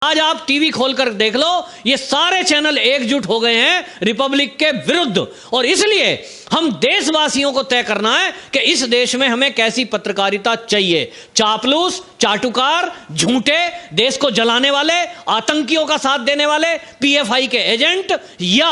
आज आप टीवी खोलकर देख लो, ये सारे चैनल एकजुट हो गए हैं रिपब्लिक के विरुद्ध। और इसलिए हम देशवासियों को तय करना है कि इस देश में हमें कैसी पत्रकारिता चाहिए। चापलूस, चाटुकार, झूठे, देश को जलाने वाले, आतंकियों का साथ देने वाले, पीएफआई के एजेंट, या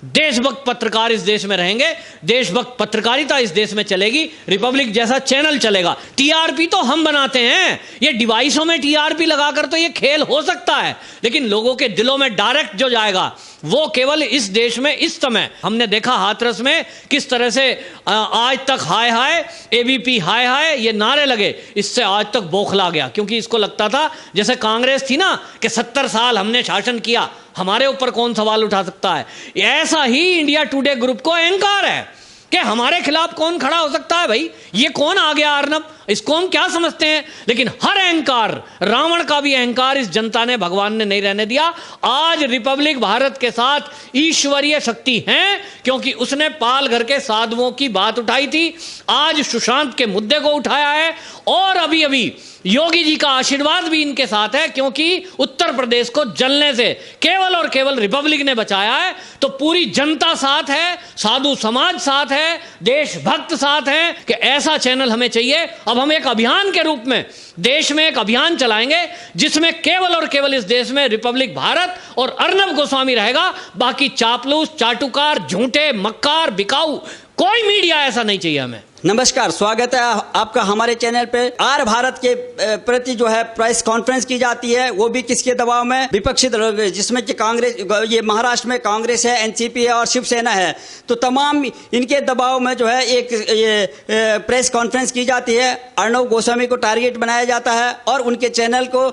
देशभक्त पत्रकार इस देश में रहेंगे। देशभक्त पत्रकारिता इस देश में चलेगी, रिपब्लिक जैसा चैनल चलेगा। टीआरपी तो हम बनाते हैं, ये डिवाइसों में टीआरपी लगाकर तो ये खेल हो सकता है, लेकिन लोगों के दिलों में डायरेक्ट जो जाएगा वो केवल इस देश में। इस समय हमने देखा हाथरस में किस तरह से आज तक हाय हाय, एबीपी हाय हाय, ये नारे लगे, इससे आज तक बौखला गया, क्योंकि इसको लगता था जैसे कांग्रेस थी ना कि 70 साल हमने शासन किया, हमारे ऊपर कौन सवाल उठा सकता है। ऐसा ही इंडिया टुडे ग्रुप को अहंकार है कि हमारे खिलाफ कौन खड़ा हो सकता है। भाई ये कौन आ गया अर्नब, इसको हम क्या समझते हैं। लेकिन हर अहंकार, रावण का भी अहंकार इस जनता ने, भगवान ने नहीं रहने दिया। आज रिपब्लिक भारत के साथ ईश्वरीय शक्ति है, क्योंकि उसने पाल घर के साधुओं की बात उठाई थी, आज सुशांत के मुद्दे को उठाया है, और अभी अभी योगी जी का आशीर्वाद भी इनके साथ है, क्योंकि उत्तर प्रदेश को जलने से केवल और केवल रिपब्लिक ने बचाया है। तो पूरी जनता साथ है, साधु समाज साथ है, देशभक्त साथ है कि ऐसा चैनल हमें चाहिए। अब हम एक अभियान के रूप में देश में एक अभियान चलाएंगे जिसमें केवल और केवल इस देश में रिपब्लिक भारत और अर्नब गोस्वामी रहेगा। बाकी चापलूस, चाटुकार, झूठे, मक्कार, बिकाऊ कोई मीडिया ऐसा नहीं चाहिए हमें। नमस्कार, स्वागत है आपका हमारे चैनल पे। आर भारत के प्रति जो है प्रेस कॉन्फ्रेंस की जाती है, वो भी किसके दबाव में, विपक्षी दलों के, जिसमें कि कांग्रेस, ये महाराष्ट्र में कांग्रेस है, एनसीपी है और शिवसेना है। तो तमाम इनके दबाव में जो है एक ये प्रेस कॉन्फ्रेंस की जाती है। अर्नब गोस्वामी को टारगेट बनाया जाता है और उनके चैनल को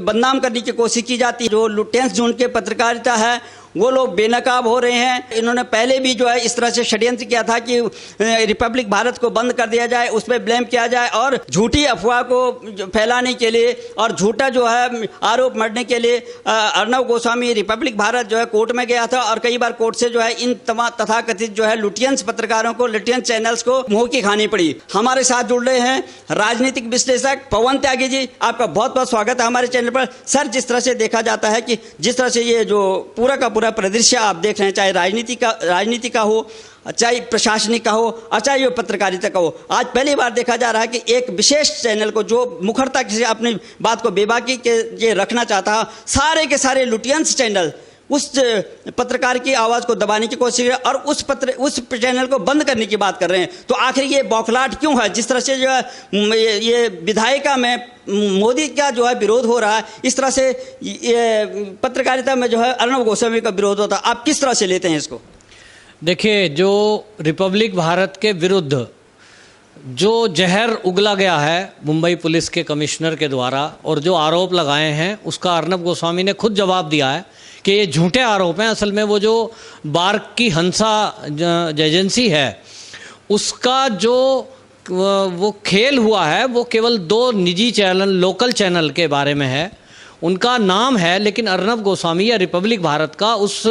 बदनाम करने की कोशिश की जाती है। जो लुटेंस जोन के पत्रकारिता है वो लोग बेनकाब हो रहे हैं। इन्होंने पहले भी जो है इस तरह से षड्यंत्र किया था कि रिपब्लिक भारत को बंद कर दिया जाए, उस पर ब्लेम किया जाए, और झूठी अफवाह को फैलाने के लिए और झूठा जो है आरोप मढ़ने के लिए अर्नब गोस्वामी रिपब्लिक भारत जो है कोर्ट में गया था, और कई बार कोर्ट से जो है इन तमाम तथाकथित जो है लुटियंस पत्रकारों को, लुटियंस चैनल्स को मुंह की खानी पड़ी। हमारे साथ जुड़ रहे हैं राजनीतिक विश्लेषक पवन त्यागी जी। आपका बहुत बहुत स्वागत है हमारे चैनल पर। सर, जिस तरह से देखा जाता है कि जिस तरह से ये जो पूरा का पूरा परिदृश्य आप देख रहे हैं, चाहे राजनीति का हो, चाहे प्रशासनिक का हो, और चाहे ये पत्रकारिता का हो, आज पहली बार देखा जा रहा है कि एक विशेष चैनल को जो मुखरता से अपनी बात को बेबाकी के ये रखना चाहता, सारे के सारे लुटियंस चैनल उस पत्रकार की आवाज़ को दबाने की कोशिश है और उस चैनल को बंद करने की बात कर रहे हैं। तो आखिर ये बौखलाहट क्यों है? जिस तरह से जो है ये विधायिका में मोदी का जो है विरोध हो रहा है, इस तरह से ये पत्रकारिता में जो है अर्नब गोस्वामी का विरोध होता है। आप किस तरह से लेते हैं इसको? देखिए, जो रिपब्लिक भारत के विरुद्ध जो जहर उगला गया है मुंबई पुलिस के कमिश्नर के द्वारा, और जो आरोप लगाए हैं, उसका अर्नब गोस्वामी ने खुद जवाब दिया है कि ये झूठे आरोप हैं। असल में वो जो बार्क की हंसा एजेंसी है, उसका जो वो खेल हुआ है वो केवल 2 निजी चैनल, लोकल चैनल के बारे में है। उनका नाम है, लेकिन अर्नब गोस्वामी या रिपब्लिक भारत का उस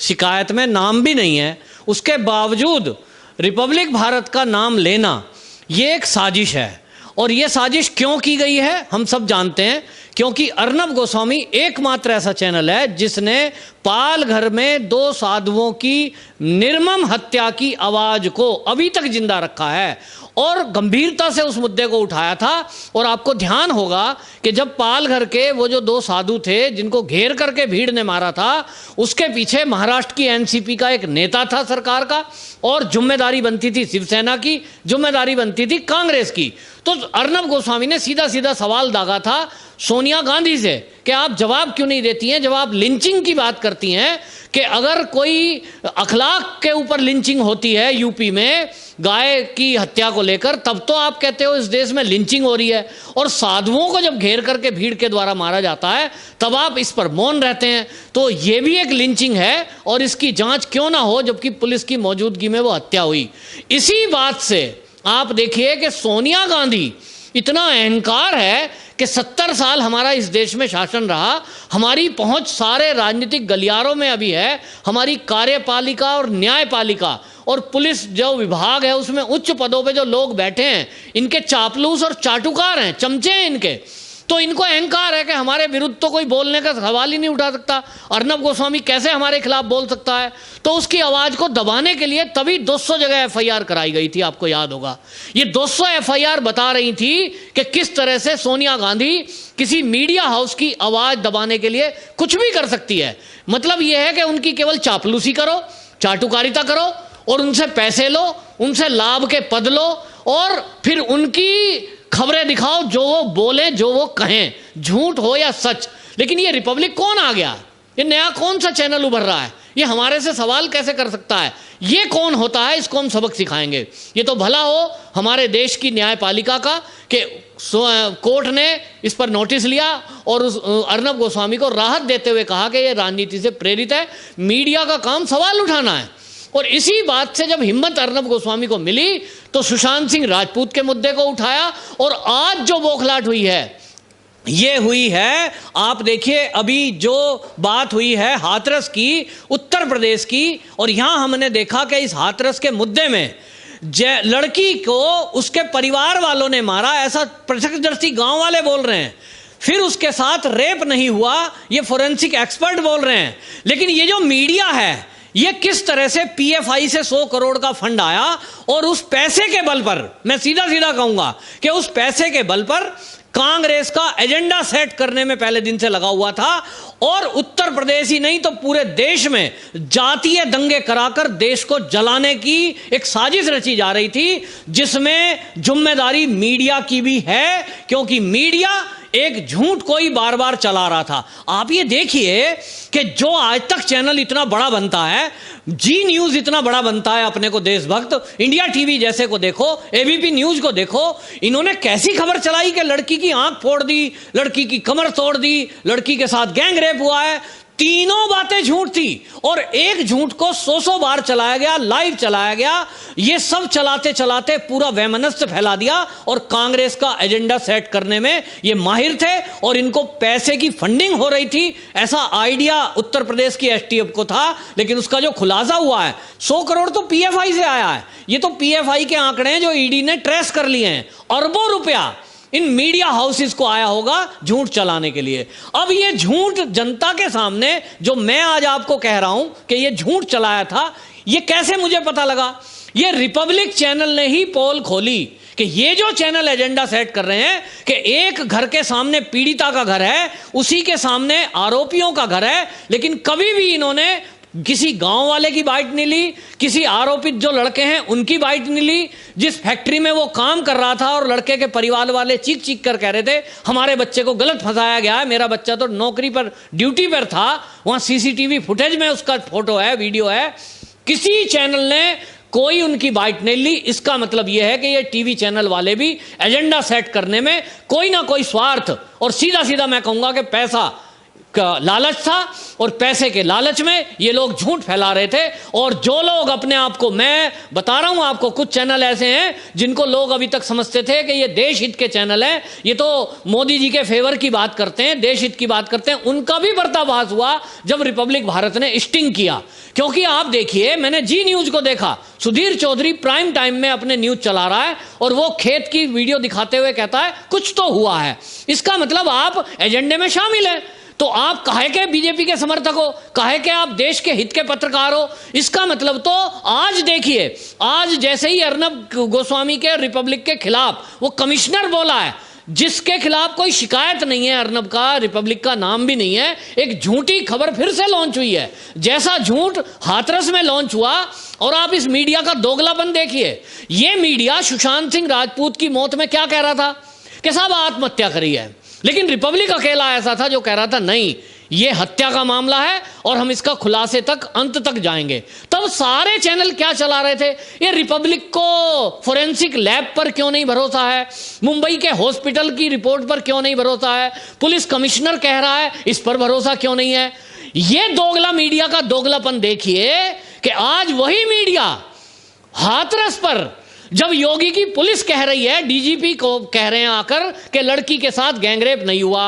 शिकायत में नाम भी नहीं है। उसके बावजूद रिपब्लिक भारत का नाम लेना ये एक साजिश है। और ये साजिश क्यों की गई है हम सब जानते हैं, क्योंकि अर्नब गोस्वामी एकमात्र ऐसा चैनल है जिसने पाल घर में 2 साधुओं की निर्मम हत्या की आवाज को अभी तक जिंदा रखा है और गंभीरता से उस मुद्दे को उठाया था। और आपको ध्यान होगा कि जब पाल घर के वो जो 2 साधु थे जिनको घेर करके भीड़ ने मारा था, उसके पीछे महाराष्ट्र की एनसीपी का एक नेता था सरकार का, और जिम्मेदारी बनती थी शिवसेना की, जिम्मेदारी बनती थी कांग्रेस की। तो अर्नब गोस्वामी ने सीधा सीधा सवाल दागा था सोनिया गांधी से कि आप जवाब क्यों नहीं देती हैं जब आप लिंचिंग की बात करती हैं, कि अगर कोई अखलाक के ऊपर लिंचिंग होती है यूपी में गाय की हत्या को लेकर, तब तो आप कहते हो इस देश में लिंचिंग हो रही है, और साधुओं को जब घेर करके भीड़ के द्वारा मारा जाता है तब आप इस पर मौन रहते हैं। तो ये भी एक लिंचिंग है, और इसकी जांच क्यों ना हो जबकि पुलिस की मौजूदगी में वो हत्या हुई। इसी बात से आप देखिए कि सोनिया गांधी इतना अहंकार है कि 70 साल हमारा इस देश में शासन रहा, हमारी पहुंच सारे राजनीतिक गलियारों में अभी है। हमारी कार्यपालिका और न्यायपालिका और पुलिस जो विभाग है उसमें उच्च पदों पे जो लोग बैठे हैं, इनके चापलूस और चाटुकार हैं, चमचे हैं इनके। तो इनको अहंकार है कि हमारे विरुद्ध तो कोई बोलने का सवाल ही नहीं उठा सकता, अर्नब गोस्वामी कैसे हमारे खिलाफ बोल सकता है। तो उसकी आवाज़ को दबाने के लिए तभी 200 जगह FIR कराई गई थी, आपको याद होगा। ये 200 FIR बता रही थी कि किस तरह से सोनिया गांधी किसी मीडिया हाउस की आवाज़ दबाने के लिए कुछ भी कर सकती है। मतलब यह है कि उनकी केवल चापलूसी करो, चाटुकारिता करो और उनसे पैसे लो, उनसे लाभ के पद लो और फिर उनकी खबरें दिखाओ, जो वो बोले, जो वो कहें, झूठ हो या सच। लेकिन ये रिपब्लिक कौन आ गया? ये नया कौन सा चैनल उभर रहा है? ये हमारे से सवाल कैसे कर सकता है? ये कौन होता है? इसको हम सबक सिखाएंगे। ये तो भला हो हमारे देश की न्यायपालिका का कि कोर्ट ने इस पर नोटिस लिया और उस अर्नब गोस्वामी को राहत देते हुए कहा कि ये राजनीति से प्रेरित है, मीडिया का काम सवाल उठाना है। और इसी बात से जब हिम्मत अर्नब गोस्वामी को मिली तो सुशांत सिंह राजपूत के मुद्दे को उठाया। और आज जो बौखलाहट हुई है ये हुई है, आप देखिए अभी जो बात हुई है हाथरस की, उत्तर प्रदेश की, और यहां हमने देखा कि इस हाथरस के मुद्दे में लड़की को उसके परिवार वालों ने मारा, ऐसा प्रत्यक्षदर्शी गांव वाले बोल रहे हैं। फिर उसके साथ रेप नहीं हुआ, ये फोरेंसिक एक्सपर्ट बोल रहे हैं। लेकिन ये जो मीडिया है, ये किस तरह से PFI से 100 करोड़ का फंड आया और उस पैसे के बल पर, मैं सीधा सीधा कहूंगा कि उस पैसे के बल पर कांग्रेस का एजेंडा सेट करने में पहले दिन से लगा हुआ था। और उत्तर प्रदेश ही नहीं तो पूरे देश में जातीय दंगे कराकर देश को जलाने की एक साजिश रची जा रही थी, जिसमें जिम्मेदारी मीडिया की भी है, क्योंकि मीडिया एक झूठ कोई बार बार चला रहा था। आप ये देखिए कि जो आज तक चैनल इतना बड़ा बनता है, जी न्यूज इतना बड़ा बनता है अपने को देशभक्त, इंडिया टीवी जैसे को देखो, ABP न्यूज को देखो, इन्होंने कैसी खबर चलाई कि लड़की की आंख फोड़ दी, लड़की की कमर तोड़ दी, लड़की के साथ गैंग रेप हुआ है। तीनों बातें झूठ थी और एक झूठ को 100 बार चलाया गया, लाइव चलाया गया। ये सब चलाते चलाते पूरा वैमनस्य फैला दिया और कांग्रेस का एजेंडा सेट करने में ये माहिर थे और इनको पैसे की फंडिंग हो रही थी, ऐसा आइडिया उत्तर प्रदेश की STF को था। लेकिन उसका जो खुलासा हुआ है, 100 करोड़ तो PFI से आया है। ये तो PFI के आंकड़े हैं जो ED ने ट्रेस कर लिए हैं। अरबों रुपया इन मीडिया हाउसेस को आया होगा झूठ चलाने के लिए। अब ये झूठ जनता के सामने जो मैं आज आपको कह रहा हूं कि ये झूठ चलाया था, ये कैसे मुझे पता लगा? ये रिपब्लिक चैनल ने ही पोल खोली कि ये जो चैनल एजेंडा सेट कर रहे हैं कि एक घर के सामने पीड़िता का घर है, उसी के सामने आरोपियों का घर है, लेकिन कभी भी इन्होंने किसी गांव वाले की बाइट नहीं ली, किसी आरोपित जो लड़के हैं उनकी बाइट नहीं ली। जिस फैक्ट्री में वो काम कर रहा था और लड़के के परिवार वाले चीख चीख कर कह रहे थे हमारे बच्चे को गलत फंसाया गया है, मेरा बच्चा तो नौकरी पर ड्यूटी पर था, वहां CCTV फुटेज में उसका फोटो है, वीडियो है, किसी चैनल ने कोई उनकी बाइट नहीं ली। इसका मतलब यह है कि ये टीवी चैनल वाले भी एजेंडा सेट करने में कोई ना कोई स्वार्थ और सीधा सीधा मैं कहूंगा कि पैसा का लालच था और पैसे के लालच में ये लोग झूठ फैला रहे थे। और जो लोग अपने आप को, मैं बता रहा हूं आपको, कुछ चैनल ऐसे हैं जिनको लोग अभी तक समझते थे कि ये देश हित के चैनल हैं, ये तो मोदी जी के फेवर की बात करते हैं, देश हित की बात करते हैं, उनका भी पर्दाफाश हुआ जब रिपब्लिक भारत ने स्टिंग किया। क्योंकि आप देखिए, मैंने जी न्यूज को देखा, सुधीर चौधरी प्राइम टाइम में अपने न्यूज चला रहा है और वो खेत की वीडियो दिखाते हुए कहता है कुछ तो हुआ है। इसका मतलब आप एजेंडे में शामिल हैं। तो आप काहे के बीजेपी के समर्थक हो, काहे के आप देश के हित के पत्रकार हो? इसका मतलब तो आज देखिए, आज जैसे ही अर्नब गोस्वामी के रिपब्लिक के खिलाफ वो कमिश्नर बोला है, जिसके खिलाफ कोई शिकायत नहीं है, अर्नब का, रिपब्लिक का नाम भी नहीं है, एक झूठी खबर फिर से लॉन्च हुई है। जैसा झूठ हाथरस में लॉन्च हुआ, और आप इस मीडिया का दोगलापन देखिए। ये मीडिया सुशांत सिंह राजपूत की मौत में क्या कह रहा था कि साहब आत्महत्या करी है, लेकिन रिपब्लिक अकेला ऐसा था जो कह रहा था नहीं, ये हत्या का मामला है और हम इसका खुलासे तक, अंत तक जाएंगे। तब सारे चैनल क्या चला रहे थे? ये रिपब्लिक को फोरेंसिक लैब पर क्यों नहीं भरोसा है, मुंबई के हॉस्पिटल की रिपोर्ट पर क्यों नहीं भरोसा है, पुलिस कमिश्नर कह रहा है इस पर भरोसा क्यों नहीं है? ये दोगला मीडिया का दोगलापन देखिए कि आज वही मीडिया हाथरस पर, जब योगी की पुलिस कह रही है, DGP को कह रहे हैं आकर कि लड़की के साथ गैंगरेप नहीं हुआ,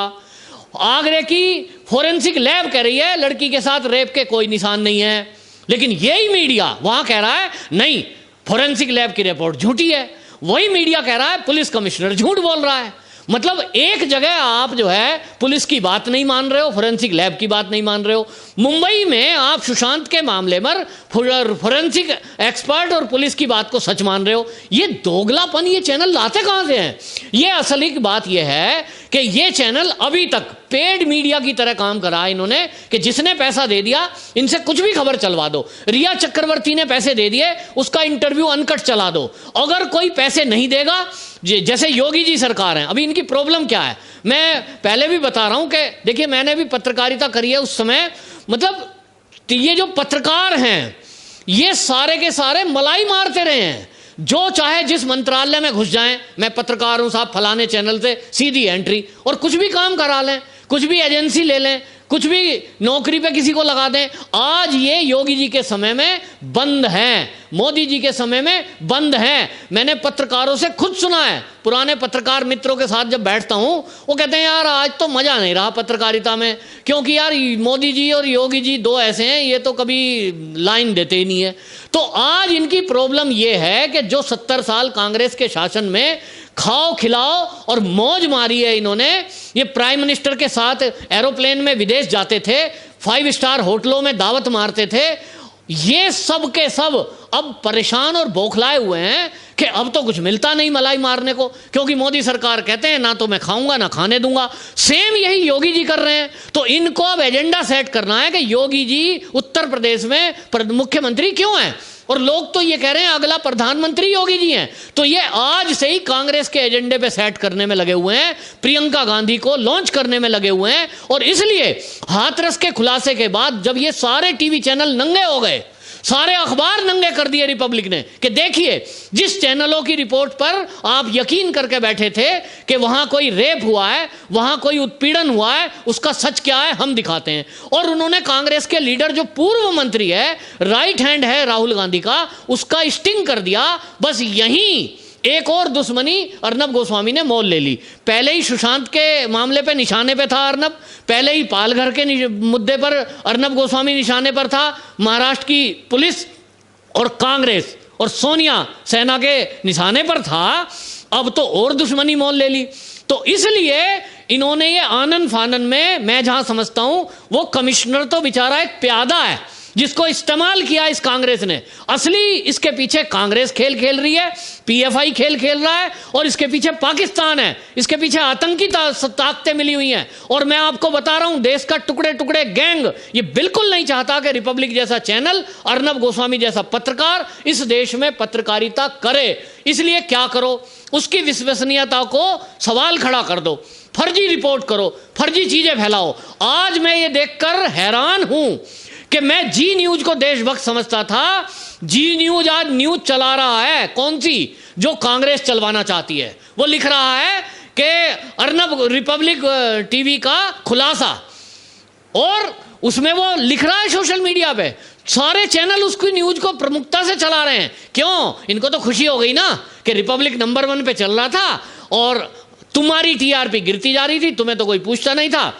आगरे की फोरेंसिक लैब कह रही है लड़की के साथ रेप के कोई निशान नहीं है, लेकिन यही मीडिया वहां कह रहा है नहीं, फोरेंसिक लैब की रिपोर्ट झूठी है। वही मीडिया कह रहा है पुलिस कमिश्नर झूठ बोल रहा है। मतलब एक जगह आप जो है पुलिस की बात नहीं मान रहे हो, फोरेंसिक लैब की बात नहीं मान रहे हो। मुंबई में आप सुशांत के मामले में फोरेंसिक एक्सपर्ट और पुलिस की बात को सच मान रहे हो। ये दोगलापन ये चैनल लाते कहां से हैं? ये असली बात ये है कि ये चैनल अभी तक पेड मीडिया की तरह काम करा इन्होंने, कि जिसने पैसा दे दिया इनसे कुछ भी खबर चलवा दो। रिया चक्रवर्ती ने पैसे दे दिए, उसका इंटरव्यू अनकट चला दो। अगर कोई पैसे नहीं देगा, जैसे योगी जी सरकार है, अभी इनकी प्रॉब्लम क्या है मैं पहले भी बता रहा हूं कि देखिए मैंने भी पत्रकारिता करी है उस समय, मतलब ये जो पत्रकार हैं ये सारे के सारे मलाई मारते रहे हैं, जो चाहे जिस मंत्रालय में घुस जाएं, मैं पत्रकार हूं साहब फलाने चैनल से, सीधी एंट्री, और कुछ भी काम करा लें, कुछ भी एजेंसी ले लें, कुछ भी नौकरी पे किसी को लगा दें। आज ये योगी जी के समय में बंद हैं, मोदी जी के समय में बंद हैं। मैंने पत्रकारों से खुद सुना है, पुराने पत्रकार मित्रों के साथ जब बैठता हूं वो कहते हैं यार आज तो मजा नहीं रहा पत्रकारिता में, क्योंकि यार मोदी जी और योगी जी दो ऐसे हैं, ये तो कभी लाइन देते ही नहीं है। तो आज इनकी प्रॉब्लम ये है कि जो 70 साल कांग्रेस के शासन में खाओ खिलाओ और मौज मारी है इन्होंने, ये प्राइम मिनिस्टर के साथ एरोप्लेन में विदेश जाते थे, 5 स्टार होटलों में दावत मारते थे, ये सब के सब अब परेशान और बौखलाए हुए हैं कि अब तो कुछ मिलता नहीं मलाई मारने को, क्योंकि मोदी सरकार कहते हैं ना तो मैं खाऊंगा ना खाने दूंगा। सेम यही योगी जी कर रहे हैं। तो इनको अब एजेंडा सेट करना है कि योगी जी उत्तर प्रदेश में मुख्यमंत्री क्यों हैं, और लोग तो ये कह रहे हैं अगला प्रधानमंत्री योगी जी हैं। तो ये आज से ही कांग्रेस के एजेंडे पे सेट करने में लगे हुए हैं, प्रियंका गांधी को लॉन्च करने में लगे हुए हैं। और इसलिए हाथरस के खुलासे के बाद जब ये सारे टीवी चैनल नंगे हो गए, सारे अखबार नंगे कर दिए रिपब्लिक ने, कि देखिए जिस चैनलों की रिपोर्ट पर आप यकीन करके बैठे थे कि वहां कोई रेप हुआ है, वहां कोई उत्पीड़न हुआ है, उसका सच क्या है हम दिखाते हैं। और उन्होंने कांग्रेस के लीडर जो पूर्व मंत्री है, राइट हैंड है राहुल गांधी का, उसका स्टिंग कर दिया। बस यहीं एक और दुश्मनी अर्नब गोस्वामी ने मोल ले ली। पहले ही सुशांत के मामले पे निशाने पे था अर्नब, पहले ही पालघर के मुद्दे पर अर्नब गोस्वामी निशाने पर था, महाराष्ट्र की पुलिस और कांग्रेस और सोनिया सेना के निशाने पर था, अब तो और दुश्मनी मोल ले ली। तो इसलिए इन्होंने ये आनन फानन में, मैं जहां समझता हूं वो कमिश्नर तो बेचारा एक प्यादा है जिसको इस्तेमाल किया इस कांग्रेस ने। असली इसके पीछे कांग्रेस खेल खेल रही है, पीएफआई खेल खेल रहा है, और इसके पीछे पाकिस्तान है, इसके पीछे आतंकी ताकतें मिली हुई हैं। और मैं आपको बता रहा हूं देश का टुकड़े टुकड़े गैंग ये बिल्कुल नहीं चाहता कि रिपब्लिक जैसा चैनल, अर्नब गोस्वामी जैसा पत्रकार इस देश में पत्रकारिता करे। इसलिए क्या करो, उसकी विश्वसनीयता को सवाल खड़ा कर दो, फर्जी रिपोर्ट करो, फर्जी चीजें फैलाओ। आज मैं ये देखकर हैरान हूं कि मैं जी न्यूज को देशभक्त समझता था, जी न्यूज आज न्यूज चला रहा है कौन सी, जो कांग्रेस चलवाना चाहती है। वो लिख रहा है कि अर्नब रिपब्लिक टीवी का खुलासा, और उसमें वो लिख रहा है सोशल मीडिया पे, सारे चैनल उसकी न्यूज को प्रमुखता से चला रहे हैं। क्यों? इनको तो खुशी हो गई ना कि रिपब्लिक नंबर 1 पे चल रहा था और तुम्हारी टीआरपी गिरती जा रही थी, तुम्हें तो कोई पूछता नहीं था।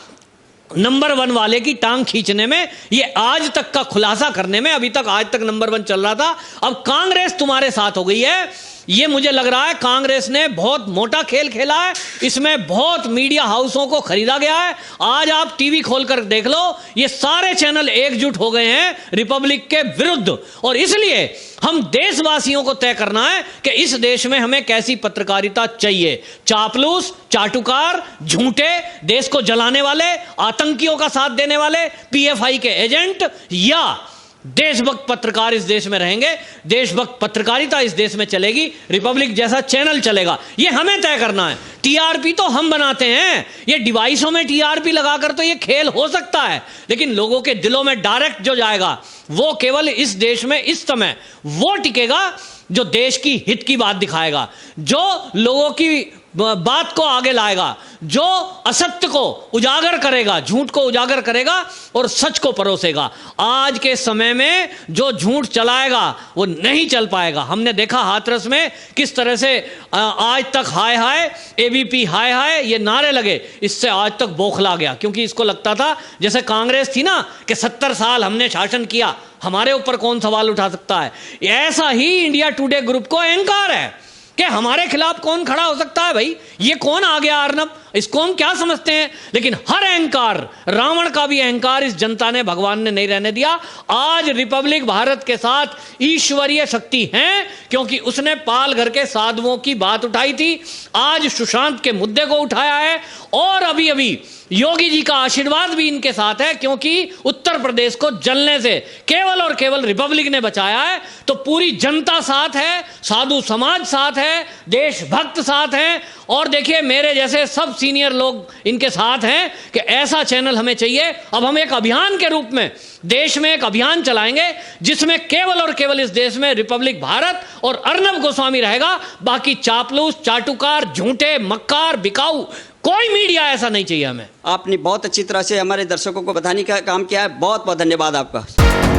नंबर 1 वाले की टांग खींचने में, ये आज तक का खुलासा करने में, अभी तक आज तक नंबर 1 चल रहा था, अब कांग्रेस तुम्हारे साथ हो गई है। ये मुझे लग रहा है कांग्रेस ने बहुत मोटा खेल खेला है, इसमें बहुत मीडिया हाउसों को खरीदा गया है। आज आप टीवी खोलकर देख लो, ये सारे चैनल एकजुट हो गए हैं रिपब्लिक के विरुद्ध। और इसलिए हम देशवासियों को तय करना है कि इस देश में हमें कैसी पत्रकारिता चाहिए। चापलूस, चाटुकार, झूठे, देश को जलाने वाले, आतंकियों का साथ देने वाले, पीएफआई के एजेंट, या देशभक्त पत्रकार इस देश में रहेंगे, देशभक्त पत्रकारिता इस देश में चलेगी, रिपब्लिक जैसा चैनल चलेगा। ये हमें तय करना है। टीआरपी तो हम बनाते हैं, ये डिवाइसों में टीआरपी लगाकर तो ये खेल हो सकता है, लेकिन लोगों के दिलों में डायरेक्ट जो जाएगा वो केवल इस देश में इस समय वो टिकेगा जो देश की हित की बात दिखाएगा, जो लोगों की बात को आगे लाएगा, जो असत्य को उजागर करेगा, झूठ को उजागर करेगा और सच को परोसेगा। आज के समय में जो झूठ चलाएगा वो नहीं चल पाएगा। हमने देखा हाथरस में किस तरह से आज तक हाय हाय, एबीपी हाय हाय ये नारे लगे, इससे आज तक बौखला गया, क्योंकि इसको लगता था जैसे कांग्रेस थी ना कि 70 साल हमने शासन किया, हमारे ऊपर कौन सवाल उठा सकता है। ऐसा ही इंडिया टुडे ग्रुप को अहंकार है कि हमारे खिलाफ कौन खड़ा हो सकता है भाई, ये कौन आ गया अर्नब, इसको हम क्या समझते हैं। लेकिन हर अहंकार, रावण का भी अहंकार इस जनता ने, भगवान ने नहीं रहने दिया। आज रिपब्लिक भारत के साथ ईश्वरीय शक्ति है, क्योंकि उसने पाल घर के साधुओं की बात उठाई थी, आज सुशांत के मुद्दे को उठाया है, और अभी अभी योगी जी का आशीर्वाद भी इनके साथ है, क्योंकि उत्तर प्रदेश को जलने से केवल और केवल रिपब्लिक ने बचाया है। तो पूरी जनता साथ है, साधु समाज साथ है, देशभक्त साथ हैं, और देखिए मेरे जैसे सब सीनियर लोग इनके साथ हैं कि ऐसा चैनल हमें चाहिए। अब हम एक अभियान के रूप में देश में एक अभियान चलाएंगे, जिसमें केवल और केवल इस देश में रिपब्लिक भारत और अर्नब गोस्वामी रहेगा। बाकी चापलूस, चाटुकार, झूठे, मक्कार, बिकाऊ कोई मीडिया ऐसा नहीं चाहिए हमें। आपने बहुत अच्छी तरह से हमारे दर्शकों को बताने का काम किया है। बहुत बहुत धन्यवाद आपका।